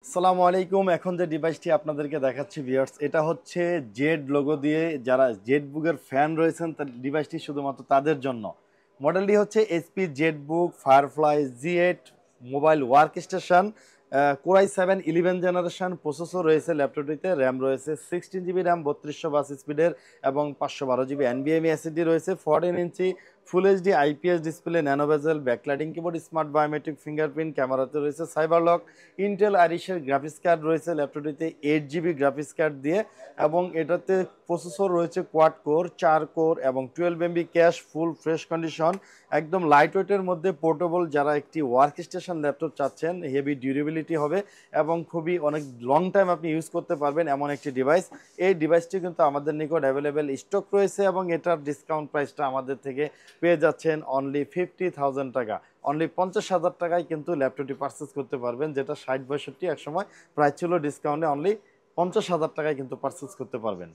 আসসালামু আলাইকুম। এখন যে ডিভাইসটি আপনাদেরকে দেখাচ্ছি ভিউয়ার্স, এটা হচ্ছে জেড লোগো দিয়ে যারা জেড বুকের ফ্যান রয়েছেন তার ডিভাইসটি শুধুমাত্র তাদের জন্য। মডেলটি হচ্ছে HP Z book Firefly G eight mobile work station, core i 7 11 generation processor রয়েছে ল্যাপটপটিতে, র্যাম রয়েছে 16 জিবি র্যাম 3200 বাস স্পিডের এবং 512 জিবি এনবিএমই এসএসডি রয়েছে, 14 ইঞ্চি full HD IPS display, nano bezel, backlighting keyboard, smart biometric fingerprint, ক্যামেরাতে রয়েছে সাইবার লক, ইন্টেল আইরিশের গ্রাফিক্স কার্ড রয়েছে ল্যাপটপটিতে 8 জিবি গ্রাফিক্স কার্ড দিয়ে, এবং এটাতে প্রসেসর রয়েছে কোয়াড কোর 4 কোর এবং 12 MB cash, full fresh condition, একদম লাইট ওয়েটের মধ্যে পোর্টেবল। যারা একটি ওয়ার্ক স্টেশন ল্যাপটপ চাচ্ছেন, হেভি ডিউরেবিলিটি হবে এবং খুবই অনেক লং টাইম আপনি ইউজ করতে পারবেন এমন একটি ডিভাইস। এই ডিভাইসটি কিন্তু আমাদের নিকট অ্যাভেলেবেল স্টক রয়েছে এবং এটার ডিসকাউন্ট প্রাইসটা আমাদের থেকে পেয়ে যাচ্ছেন অনলি 50,000 টাকা। অনলি 50,000 টাকায় কিন্তু ল্যাপটপটি পারচেস করতে পারবেন, যেটা 60 62 এক সময় প্রাইস ছিল, ডিসকাউন্টে অনলি 50,000 টাকায় কিন্তু পারচেস করতে পারবেন।